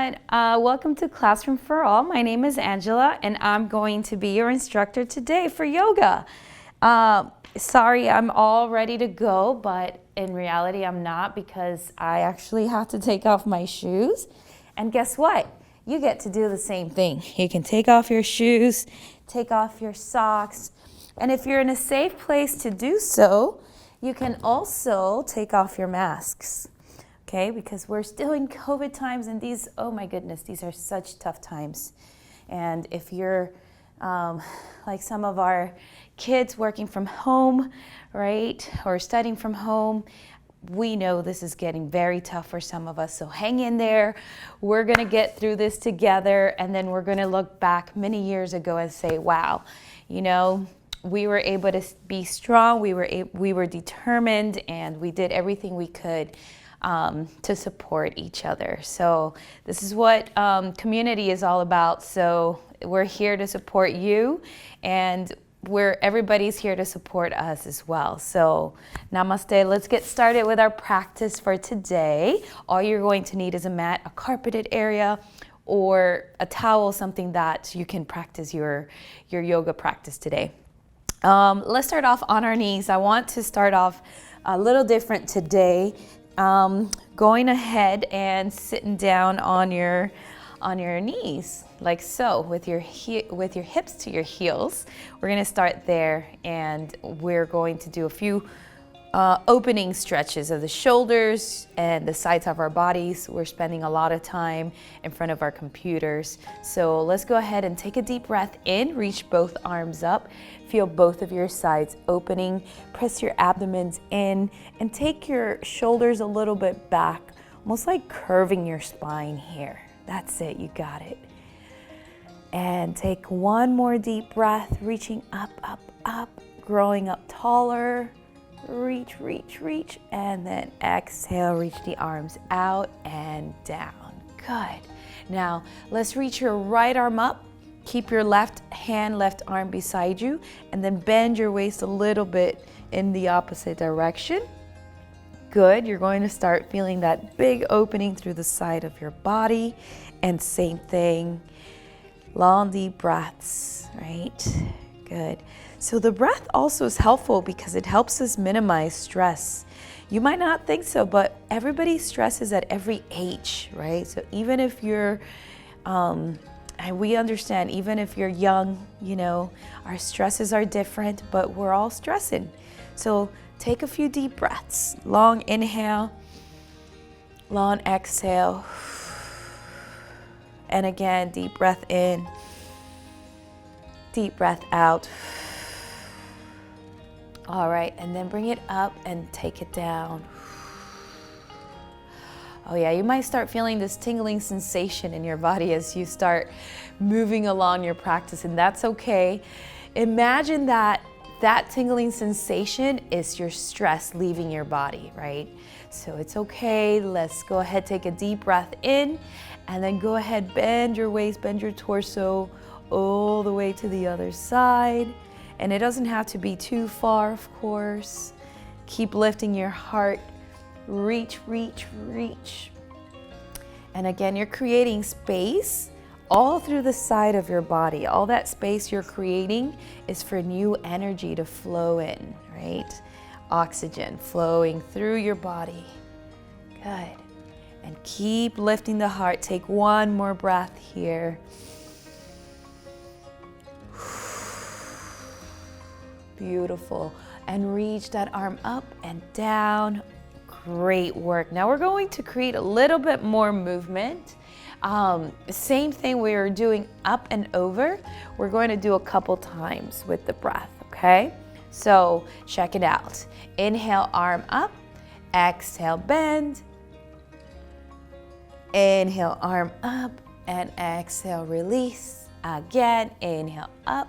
everyone. Welcome to Classroom for All. My name is Angela and I'm going to be your instructor today for yoga. Sorry, I'm all ready to go, but in reality I'm not because I actually have to take off my shoes. And guess what? You get to do the same thing. You can take off your shoes, take off your socks, and if you're in a safe place to do so, you can also take off your masks. Okay, because we're still in COVID times and these, oh my goodness, these are such tough times. And if you're like some of our kids working from home, right, or studying from home, we know this is getting very tough for some of us. So hang in there. We're going to get through this together, and then we're going to look back many years ago and say, wow, you know, we were able to be strong, we were determined, and we did everything we could to support each other. So this is what community is all about. So we're here to support you, and everybody's here to support us as well. So namaste. Let's get started with our practice for today. All you're going to need is a mat, a carpeted area, or a towel, something that you can practice your yoga practice today. Let's start off on our knees. I want to start off a little different today. Going ahead and sitting down on your knees, like so, with your hips to your heels. We're going to start there, and we're going to do a few opening stretches of the shoulders and the sides of our bodies. We're spending a lot of time in front of our computers. So let's go ahead and take a deep breath in, reach both arms up, feel both of your sides opening, press your abdomens in, and take your shoulders a little bit back, almost like curving your spine here. That's it, you got it. And take one more deep breath, reaching up, up, up, growing up taller. Reach, reach, reach, and then exhale, reach the arms out and down. Good. Now, let's reach your right arm up. Keep your left arm beside you, and then bend your waist a little bit in the opposite direction. Good. You're going to start feeling that big opening through the side of your body, and same thing. Long, deep breaths, right? Good. So the breath also is helpful because it helps us minimize stress. You might not think so, but everybody stresses at every age, right? So even if you're, and we understand, even if you're young, you know, our stresses are different, but we're all stressing. So take a few deep breaths. Long inhale, long exhale. And again, deep breath in, deep breath out. All right, and then bring it up and take it down. Oh yeah, you might start feeling this tingling sensation in your body as you start moving along your practice, and that's okay. Imagine that tingling sensation is your stress leaving your body, right? So it's okay. Let's go ahead, take a deep breath in, and then go ahead, bend your waist, bend your torso all the way to the other side. And it doesn't have to be too far, of course. Keep lifting your heart. Reach, reach, reach. And again, you're creating space all through the side of your body. All that space you're creating is for new energy to flow in, right? Oxygen flowing through your body. Good. And keep lifting the heart. Take one more breath here. Beautiful. And reach that arm up and down. Great work. Now we're going to create a little bit more movement. Same thing we were doing up and over. We're going to do a couple times with the breath, okay? So check it out. Inhale, arm up. Exhale, bend. Inhale, arm up. And exhale, release. Again, inhale, up.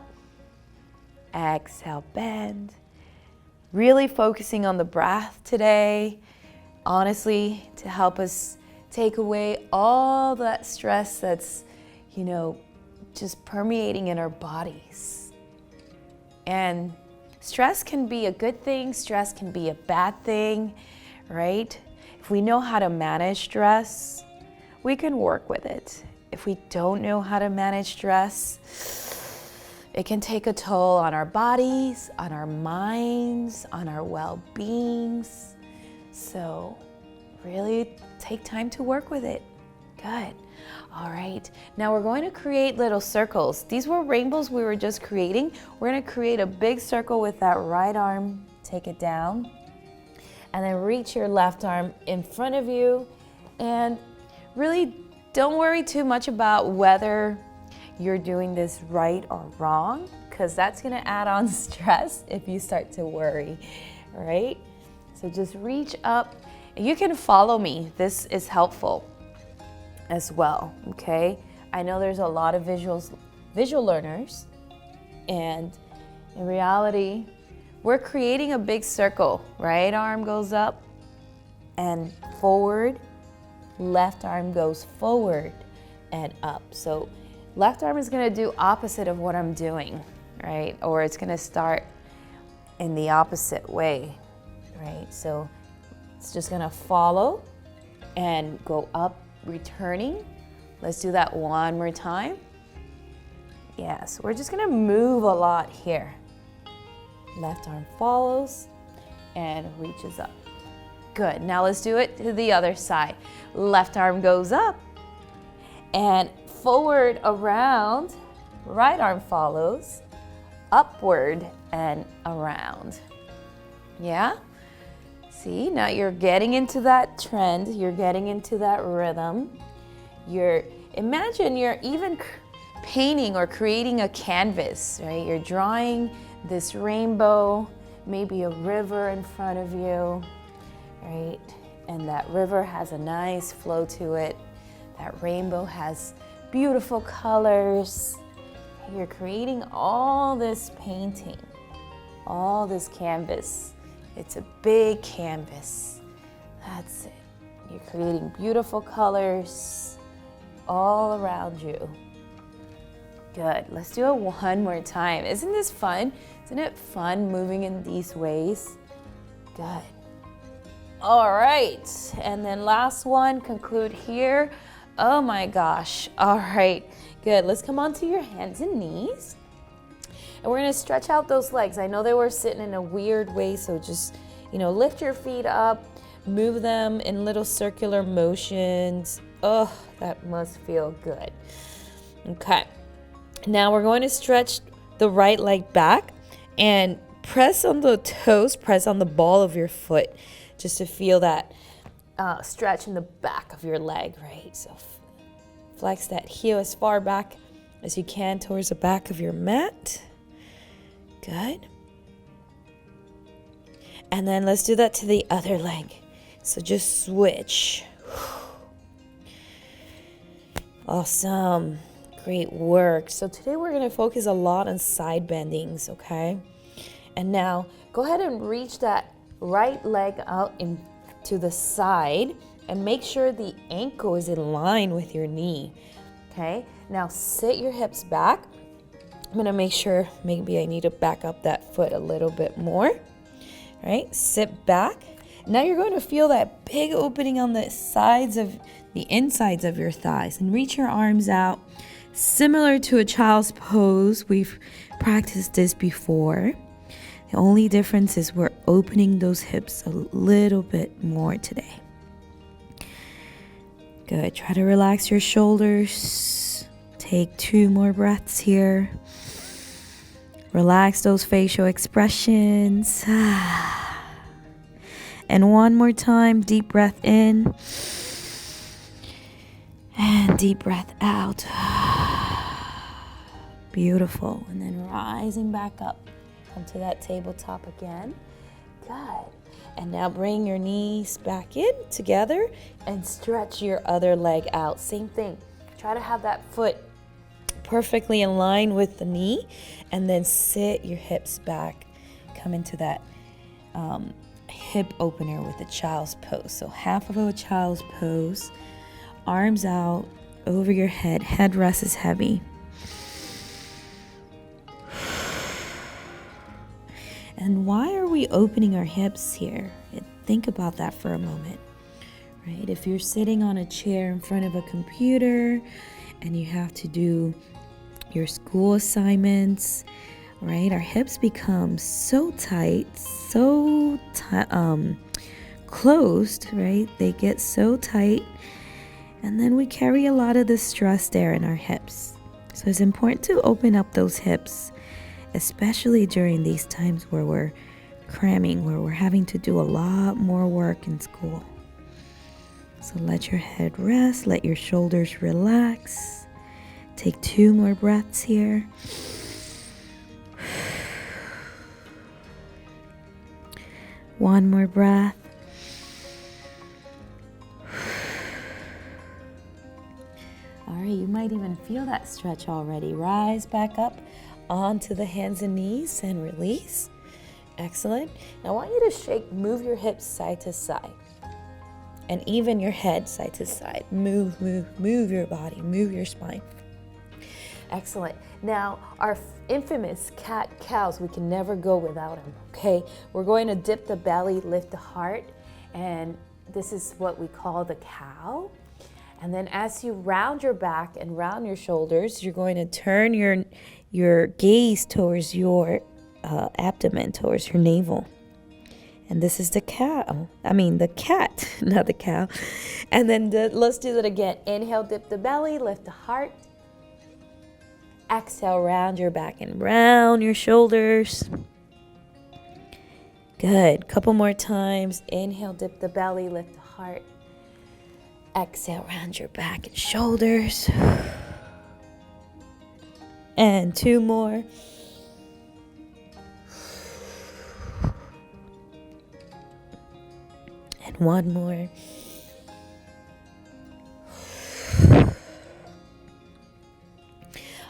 Exhale, bend. Really focusing on the breath today, honestly, to help us take away all that stress that's, you know, just permeating in our bodies. And stress can be a good thing, stress can be a bad thing, right? If we know how to manage stress, we can work with it. If we don't know how to manage stress, it can take a toll on our bodies, on our minds, on our well-beings. So really take time to work with it. Good. All right, now we're going to create little circles. These were rainbows we were just creating. We're going to create a big circle with that right arm. Take it down. And then reach your left arm in front of you. And really don't worry too much about whether you're doing this right or wrong, because that's going to add on stress if you start to worry, right? So just reach up. You can follow me. This is helpful as well, okay? I know there's a lot of visual learners, and in reality, we're creating a big circle. Right arm goes up and forward, left arm goes forward and up. So left arm is gonna do opposite of what I'm doing, right? Or it's gonna start in the opposite way, right? So it's just gonna follow and go up, returning. Let's do that one more time. Yes, we're just gonna move a lot here. Left arm follows and reaches up. Good, now let's do it to the other side. Left arm goes up and forward around, right arm follows, upward and around. Yeah? See, now you're getting into that trend, you're getting into that rhythm. Imagine you're even painting or creating a canvas, right? You're drawing this rainbow, maybe a river in front of you, right? And that river has a nice flow to it. That rainbow has beautiful colors. You're creating all this painting, all this canvas. It's a big canvas. That's it. You're creating beautiful colors all around you. Good. Let's do it one more time. Isn't this fun? Isn't it fun moving in these ways? Good. All right. And then last one, conclude here. Oh my gosh. All right. Good. Let's come onto your hands and knees. And we're going to stretch out those legs. I know they were sitting in a weird way, so just, lift your feet up, move them in little circular motions. Oh, that must feel good. Okay. Now we're going to stretch the right leg back and press on the toes, press on the ball of your foot just to feel that stretch in the back of your leg, right? So flex that heel as far back as you can towards the back of your mat. Good. And then let's do that to the other leg. So just switch. Awesome. Great work. So today we're going to focus a lot on side bendings, okay? And now go ahead and reach that right leg out into the side and make sure the ankle is in line with your knee, okay? Now sit your hips back. I'm going to make sure maybe I need to back up that foot a little bit more, right? Sit back. Now you're going to feel that big opening on the sides of the insides of your thighs, and reach your arms out. Similar to a child's pose, we've practiced this before. The only difference is we're opening those hips a little bit more today. Good. Try to relax your shoulders. Take 2 more breaths here. Relax those facial expressions. And one more time, deep breath in. And deep breath out. Beautiful. And then rising back up. Come to that tabletop again. Good. And now bring your knees back in together and stretch your other leg out. Same thing. Try to have that foot perfectly in line with the knee, and then sit your hips back. Come into that hip opener with a child's pose. So half of a child's pose. Arms out over your head. Head rest is heavy. And why are we opening our hips here? Think about that for a moment, right? If you're sitting on a chair in front of a computer and you have to do your school assignments, right? Our hips become so tight, so closed, right? They get so tight, and then we carry a lot of the stress there in our hips. So it's important to open up those hips, especially during these times where we're cramming, where we're having to do a lot more work in school. So let your head rest, let your shoulders relax. Take 2 more breaths here. One more breath. All right, you might even feel that stretch already. Rise back up onto the hands and knees and release. Excellent. Now I want you to move your hips side to side. And even your head side to side. Move your body, move your spine. Excellent. Now, our infamous cat-cows, we can never go without them, okay? We're going to dip the belly, lift the heart, and this is what we call the cow. And then as you round your back and round your shoulders, you're going to turn your gaze towards your abdomen, towards your navel. And this is the cow. The cat, not the cow. And then let's do that again. Inhale, dip the belly, lift the heart. Exhale, round your back and round your shoulders. Good. Couple more times. Inhale, dip the belly, lift the heart. Exhale, round your back and shoulders. And 2 more. And 1 more.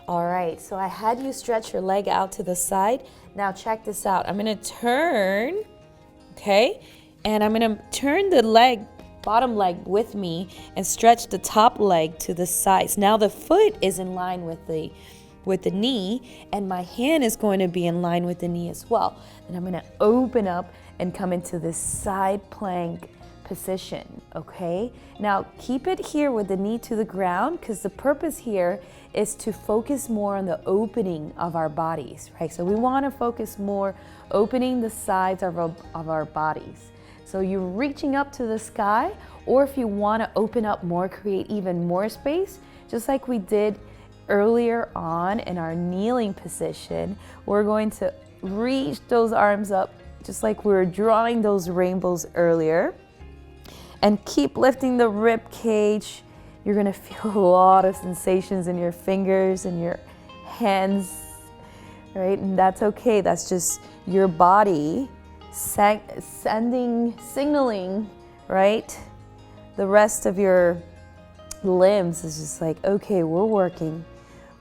All right, so I had you stretch your leg out to the side. Now check this out. I'm gonna turn, okay? And I'm gonna turn the bottom leg with me and stretch the top leg to the sides. Now the foot is in line with the knee, and my hand is going to be in line with the knee as well. And I'm gonna open up and come into this side plank position, okay? Now keep it here with the knee to the ground, because the purpose here is to focus more on the opening of our bodies, right? So we want to focus more opening the sides of our bodies. So you're reaching up to the sky, or if you want to open up more, create even more space, just like we did earlier on in our kneeling position, we're going to reach those arms up just like we were drawing those rainbows earlier. And keep lifting the rib cage. You're gonna feel a lot of sensations in your fingers and your hands, right? And that's okay. That's just your body signaling, right? The rest of your limbs is just like, okay, we're working.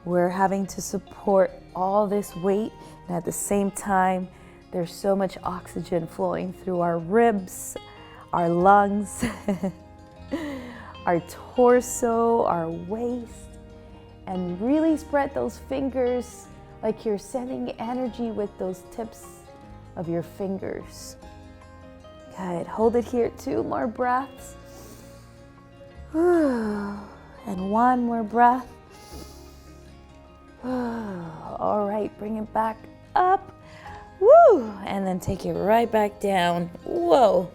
We're having to support all this weight. And at the same time, there's so much oxygen flowing through our ribs, our lungs, our torso, our waist, and really spread those fingers like you're sending energy with those tips of your fingers. Good. Hold it here. 2 more breaths. And 1 more breath. All right, bring it back up. Woo! And then take it right back down. Whoa.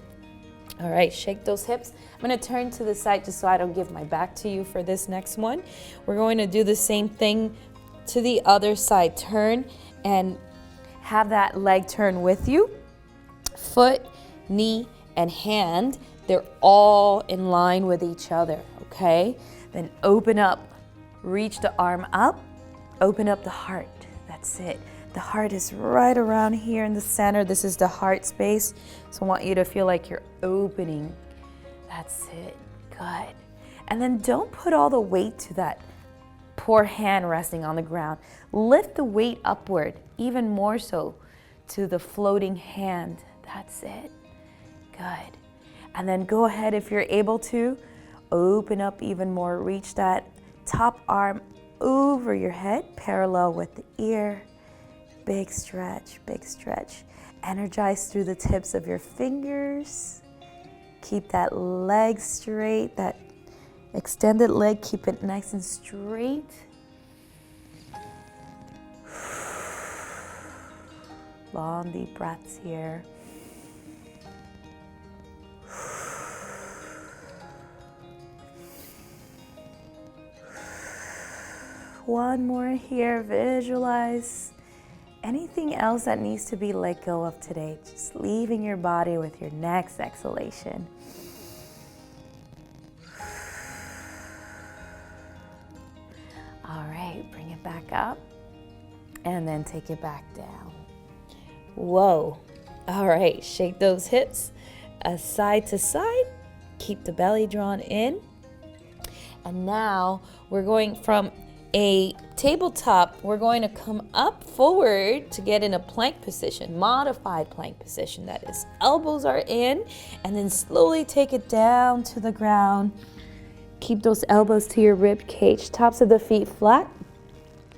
All right, shake those hips. I'm gonna turn to the side just so I don't give my back to you for this next one. We're going to do the same thing to the other side. Turn and have that leg turn with you. Foot, knee, and hand, they're all in line with each other, okay? Then open up, reach the arm up, open up the heart. That's it. The heart is right around here in the center. This is the heart space. So I want you to feel like you're opening. That's it. Good. And then don't put all the weight to that poor hand resting on the ground. Lift the weight upward, even more so to the floating hand. That's it. Good. And then go ahead, if you're able to, open up even more. Reach that top arm over your head, parallel with the ear. Big stretch, big stretch. Energize through the tips of your fingers. Keep that leg straight, that extended leg, keep it nice and straight. Long deep breaths here. One more here, visualize anything else that needs to be let go of today. Just leaving your body with your next exhalation. All right, bring it back up and then take it back down. Whoa. All right, shake those hips side to side. Keep the belly drawn in. And now we're going from a tabletop, we're going to come up forward to get in a plank position, modified plank position that is. Elbows are in, and then slowly take it down to the ground. Keep those elbows to your rib cage, tops of the feet flat.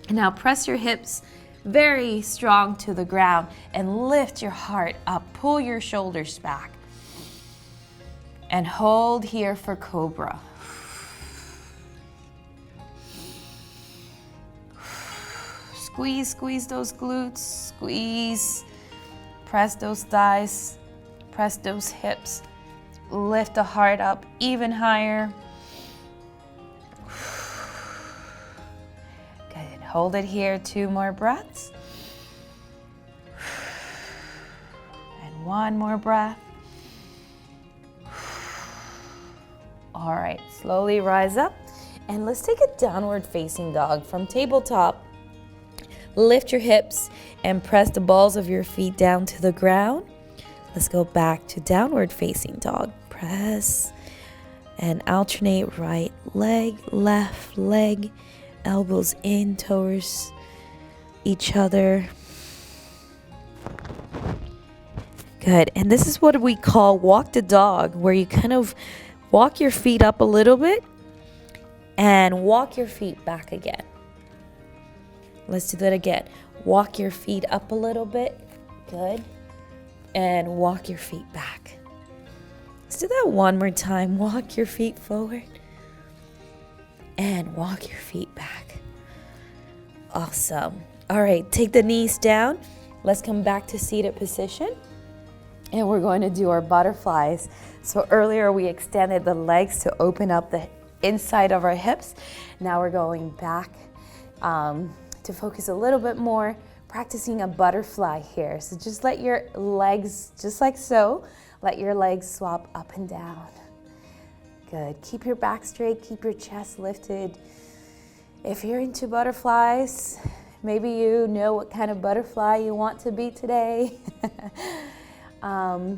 And now press your hips very strong to the ground and lift your heart up. Pull your shoulders back. And hold here for Cobra. Squeeze those glutes, squeeze. Press those thighs, press those hips. Lift the heart up even higher. Good, hold it here, 2 more breaths. And 1 more breath. All right, slowly rise up. And let's take a downward facing dog from tabletop. Lift your hips and press the balls of your feet down to the ground. Let's go back to downward facing dog. Press and alternate right leg, left leg, elbows in towards each other. Good. And this is what we call walk the dog, where you kind of walk your feet up a little bit and walk your feet back again. Let's do that again. Walk your feet up a little bit. Good. And walk your feet back. Let's do that one more time. Walk your feet forward. And walk your feet back. Awesome. All right, take the knees down. Let's come back to seated position. And we're going to do our butterflies. So earlier we extended the legs to open up the inside of our hips. Now we're going back to focus a little bit more, practicing a butterfly here. So just let your legs, just like so, let your legs swap up and down. Good. Keep your back straight, keep your chest lifted. If you're into butterflies, maybe you know what kind of butterfly you want to be today. I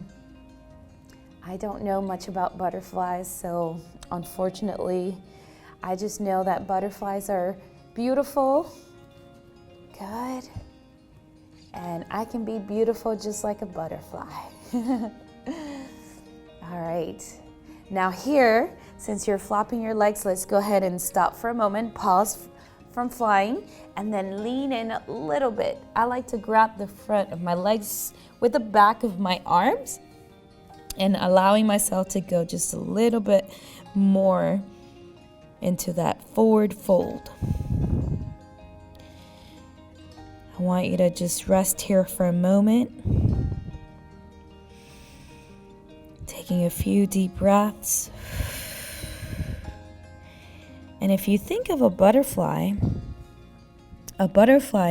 don't know much about butterflies, so unfortunately, I just know that butterflies are beautiful. Good. And I can be beautiful just like a butterfly. All right. Now here, since you're flopping your legs, let's go ahead and stop for a moment, pause from flying, and then lean in a little bit. I like to grab the front of my legs with the back of my arms and allowing myself to go just a little bit more into that forward fold. I want you to just rest here for a moment. Taking a few deep breaths. And if you think of a butterfly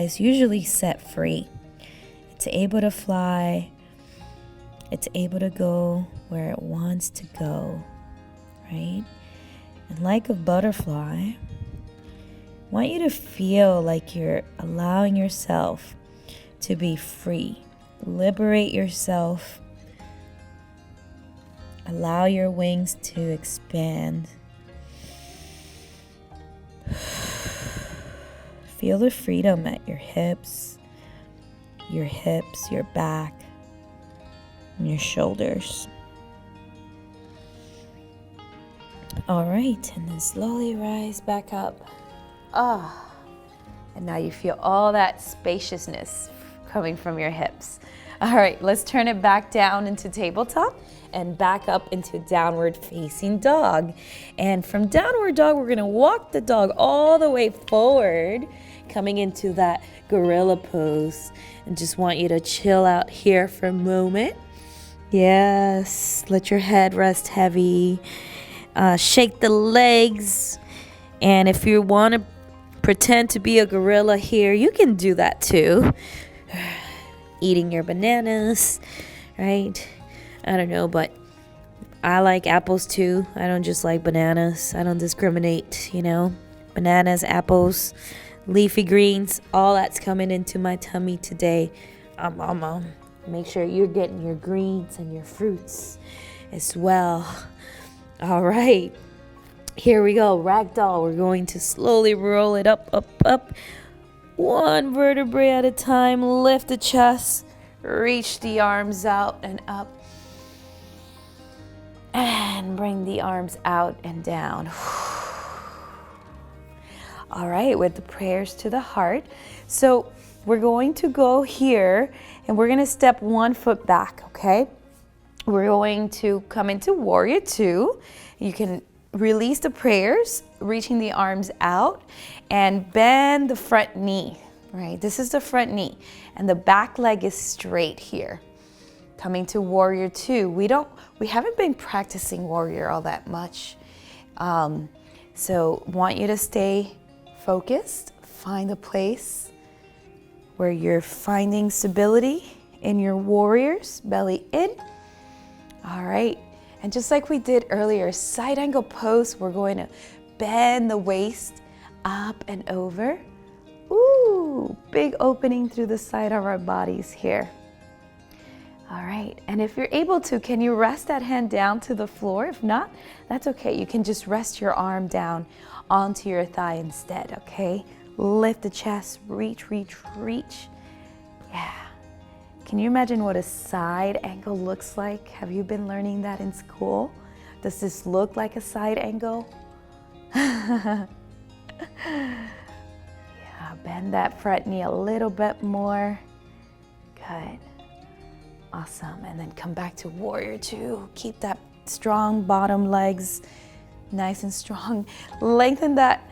is usually set free. It's able to fly. It's able to go where it wants to go, right? And like a butterfly, I want you to feel like you're allowing yourself to be free. Liberate yourself. Allow your wings to expand. Feel the freedom at your hips, your back, and your shoulders. All right, and then slowly rise back up. And now you feel all that spaciousness coming from your hips. All right, let's turn it back down into tabletop and back up into downward facing dog. And from downward dog, we're gonna walk the dog all the way forward, coming into that gorilla pose. And just want you to chill out here for a moment. Yes, let your head rest heavy. Shake the legs. And if you want to pretend to be a gorilla here, you can do that too. Eating your bananas, right? I don't know, but I like apples too. I don't just like bananas. I don't discriminate, you know. Bananas, apples, leafy greens, all that's coming into my tummy today. Make sure you're getting your greens and your fruits as well. All right. Here we go, ragdoll. We're going to slowly roll it up, up, up. One vertebrae at a time. Lift the chest. Reach the arms out and up. And bring the arms out and down. All right, with the prayers to the heart. So we're going to go here and we're going to step 1 foot back, okay? We're going to come into warrior 2. You can release the prayers, reaching the arms out, and bend the front knee, right? This is the front knee, and the back leg is straight here. Coming to warrior 2. We haven't been practicing warrior all that much. So want you to stay focused, find a place where you're finding stability in your warriors, belly in. All right. And just like we did earlier, side angle pose, we're going to bend the waist up and over. Ooh, big opening through the side of our bodies here. All right, and if you're able to, can you rest that hand down to the floor? If not, that's okay. You can just rest your arm down onto your thigh instead, okay? Lift the chest, reach, reach, reach. Yeah. Can you imagine what a side angle looks like? Have you been learning that in school? Does this look like a side angle? Yeah, bend that front knee a little bit more. Good. Awesome. And then come back to warrior 2. Keep that strong bottom legs nice and strong. Lengthen that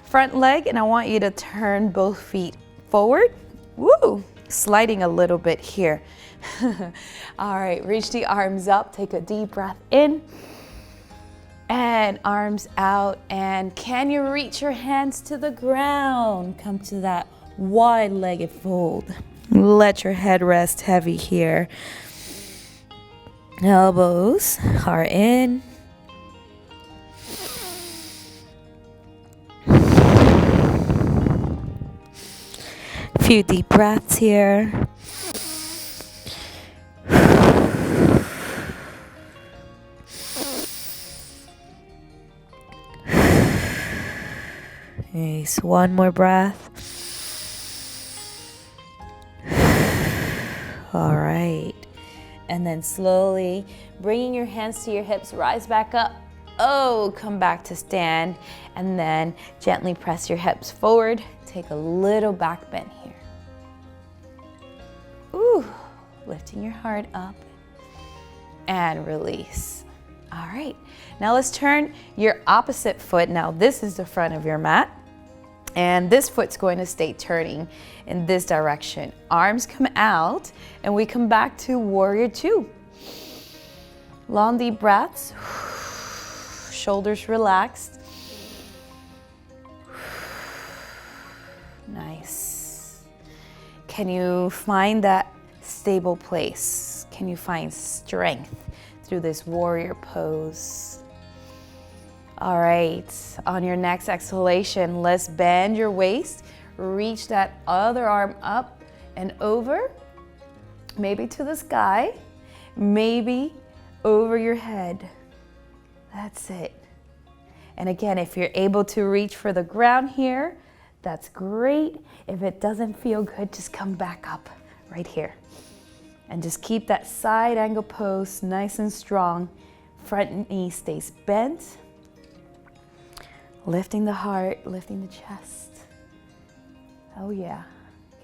front leg, and I want you to turn both feet forward. Woo! Sliding a little bit here. All right, reach the arms up. Take a deep breath in. And arms out. And can you reach your hands to the ground? Come to that wide-legged fold. Let your head rest heavy here. Elbows are in. Few deep breaths here. Nice. One more breath. All right. And then slowly bringing your hands to your hips, rise back up. Oh, come back to stand. And then gently press your hips forward. Take a little back bend here. Ooh, lifting your heart up and release. All right, now let's turn your opposite foot. Now this is the front of your mat, and this foot's going to stay turning in this direction. Arms come out, and we come back to warrior 2. Long deep breaths, shoulders relaxed. Nice. Can you find that stable place? Can you find strength through this warrior pose? All right, on your next exhalation, let's bend your waist. Reach that other arm up and over, maybe to the sky, maybe over your head. That's it. And again, if you're able to reach for the ground here, that's great. If it doesn't feel good, just come back up right here. And just keep that side angle pose nice and strong. Front knee stays bent. Lifting the heart, lifting the chest. Oh yeah.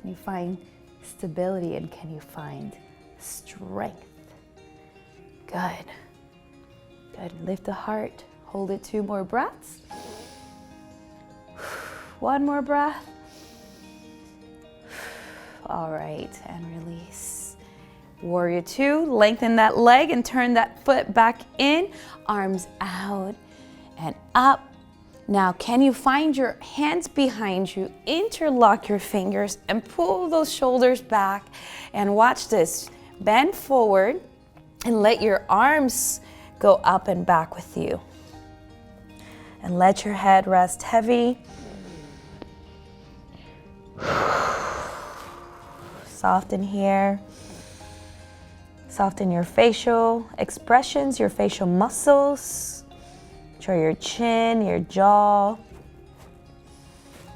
Can you find stability and can you find strength. Good. Good. Lift the heart. Hold it 2 more breaths. 1 more breath. All right, and release. Warrior 2, lengthen that leg and turn that foot back in. Arms out and up. Now, can you find your hands behind you, interlock your fingers, and pull those shoulders back? And watch this. Bend forward and let your arms go up and back with you. And let your head rest heavy. Soften here. Soften your facial expressions, your facial muscles. Show your chin, your jaw,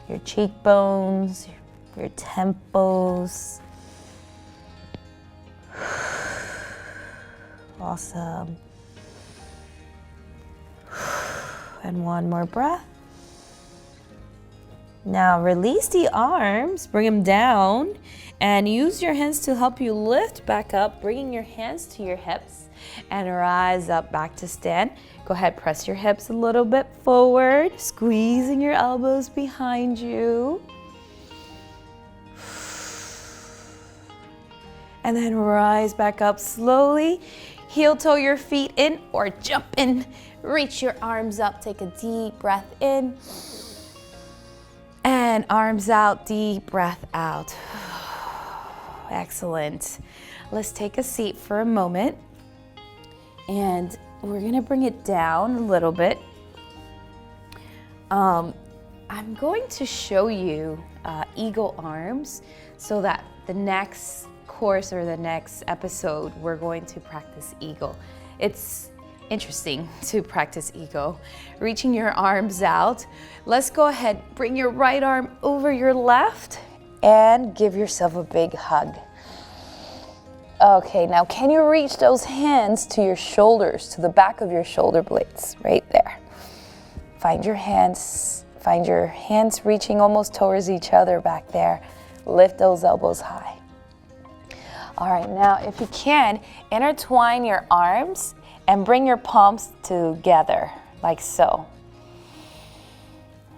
your cheekbones, your temples. Awesome. And 1 more breath. Now release the arms, bring them down, and use your hands to help you lift back up, bringing your hands to your hips and rise up back to stand. Go ahead, press your hips a little bit forward, squeezing your elbows behind you. And then rise back up slowly. Heel toe your feet in or jump in. Reach your arms up, take a deep breath in. And arms out, deep breath out. Excellent. Let's take a seat for a moment. And we're gonna bring it down a little bit. I'm going to show you eagle arms so that the next course or the next episode, we're going to practice eagle. It's interesting to practice eagle. Reaching your arms out. Let's go ahead, bring your right arm over your left and give yourself a big hug. Okay, now can you reach those hands to your shoulders, to the back of your shoulder blades, right there. Find your hands reaching almost towards each other back there. Lift those elbows high. All right, now if you can, intertwine your arms and bring your palms together, like so.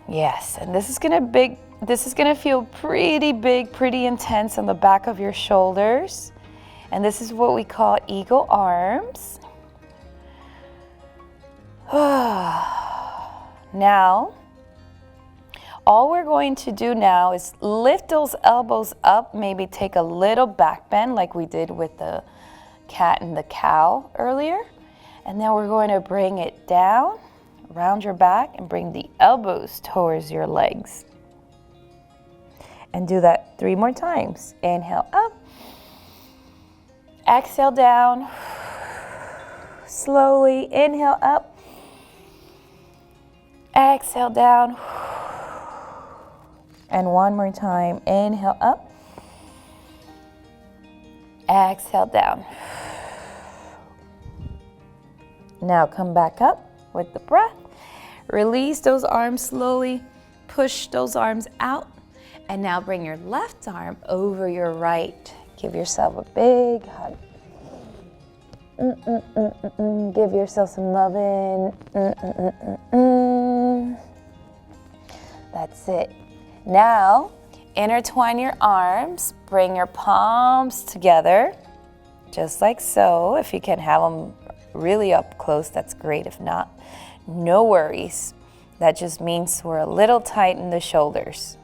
Yes, and this is gonna feel pretty big, pretty intense on the back of your shoulders. And this is what we call eagle arms. Now, all we're going to do now is lift those elbows up, maybe take a little back bend like we did with the cat and the cow earlier. And then we're going to bring it down, round your back, and bring the elbows towards your legs. And do that 3 more times. Inhale up. Exhale down. Slowly inhale up. Exhale down. And 1 more time. Inhale up. Exhale down. Now come back up with the breath. Release those arms slowly. Push those arms out. And now bring your left arm over your right. Give yourself a big hug. Give yourself some loving. That's it. Now, intertwine your arms. Bring your palms together, just like so. If you can have them really up close, that's great. If not, no worries. That just means we're a little tight in the shoulders.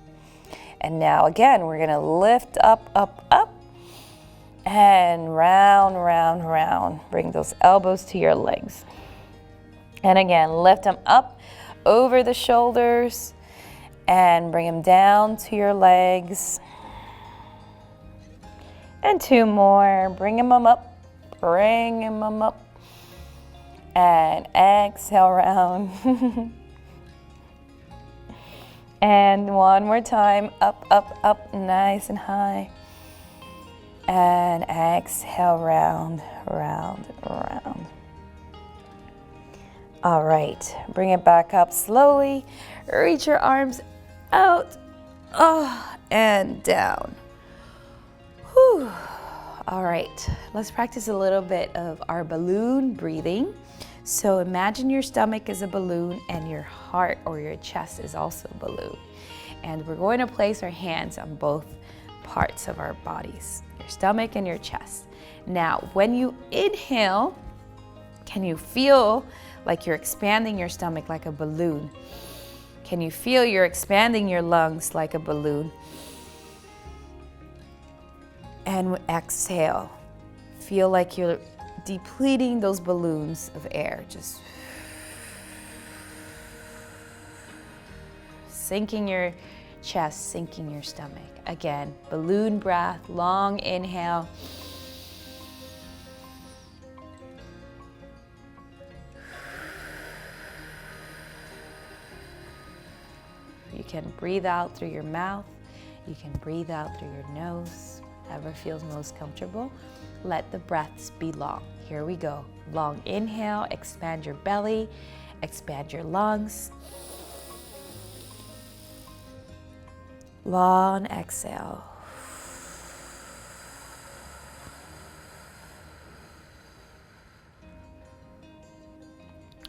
And now again, we're gonna lift up, up, up, and round, round, round. Bring those elbows to your legs. And again, lift them up over the shoulders and bring them down to your legs. And 2 more, bring them up, bring them up. And exhale round. And 1 more time, up, up, up, nice and high. And exhale, round, round, round. All right, bring it back up slowly. Reach your arms out, and down. Whew. All right, let's practice a little bit of our balloon breathing. So imagine your stomach is a balloon and your heart or your chest is also a balloon. And we're going to place our hands on both parts of our bodies, your stomach and your chest. Now, when you inhale, can you feel like you're expanding your stomach like a balloon? Can you feel you're expanding your lungs like a balloon? And exhale, feel like you're depleting those balloons of air, just sinking your chest, sinking your stomach. Again, balloon breath, long inhale. You can breathe out through your mouth. You can breathe out through your nose, whatever feels most comfortable. Let the breaths be long. Here we go. Long inhale, expand your belly, expand your lungs. Long exhale.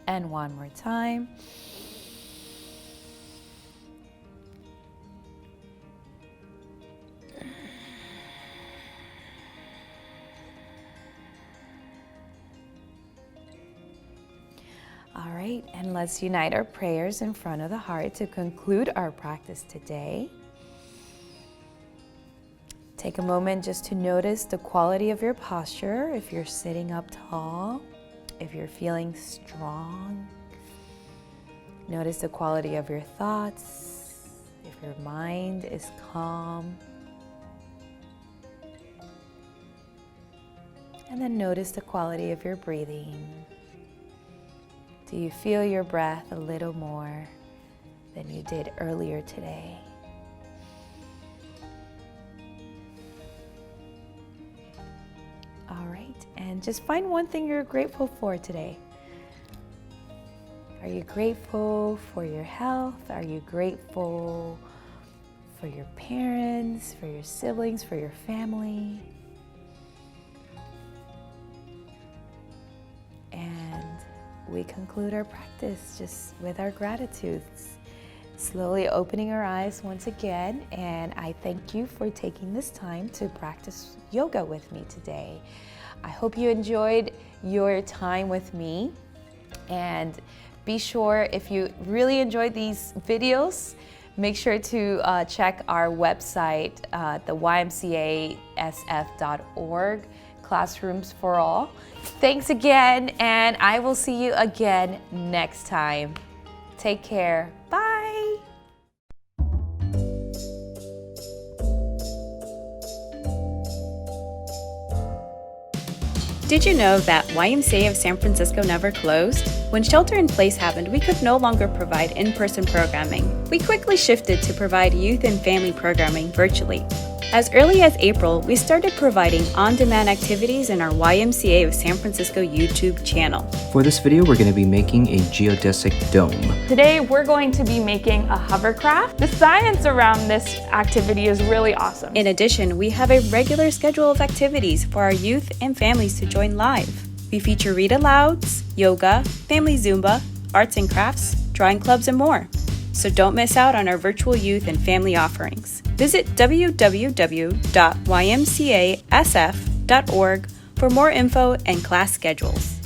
And one more time. All right, and let's unite our prayers in front of the heart to conclude our practice today. Take a moment just to notice the quality of your posture, if you're sitting up tall, if you're feeling strong. Notice the quality of your thoughts, if your mind is calm. And then notice the quality of your breathing. Do you feel your breath a little more than you did earlier today? All right, and just find one thing you're grateful for today. Are you grateful for your health? Are you grateful for your parents, for your siblings, for your family? And we conclude our practice just with our gratitudes. Slowly opening our eyes once again, and I thank you for taking this time to practice yoga with me today. I hope you enjoyed your time with me, and be sure, if you really enjoyed these videos, make sure to check our website, the YMCASF.org, Classrooms for All. Thanks again, and I will see you again next time. Take care. Bye. Did you know that YMCA of San Francisco never closed? When shelter-in-place happened, we could no longer provide in-person programming. We quickly shifted to provide youth and family programming virtually. As early as April, we started providing on-demand activities in our YMCA of San Francisco YouTube channel. For this video, we're going to be making a geodesic dome. Today, we're going to be making a hovercraft. The science around this activity is really awesome. In addition, we have a regular schedule of activities for our youth and families to join live. We feature read-alouds, yoga, family Zumba, arts and crafts, drawing clubs, and more. So don't miss out on our virtual youth and family offerings. Visit www.ymcasf.org for more info and class schedules.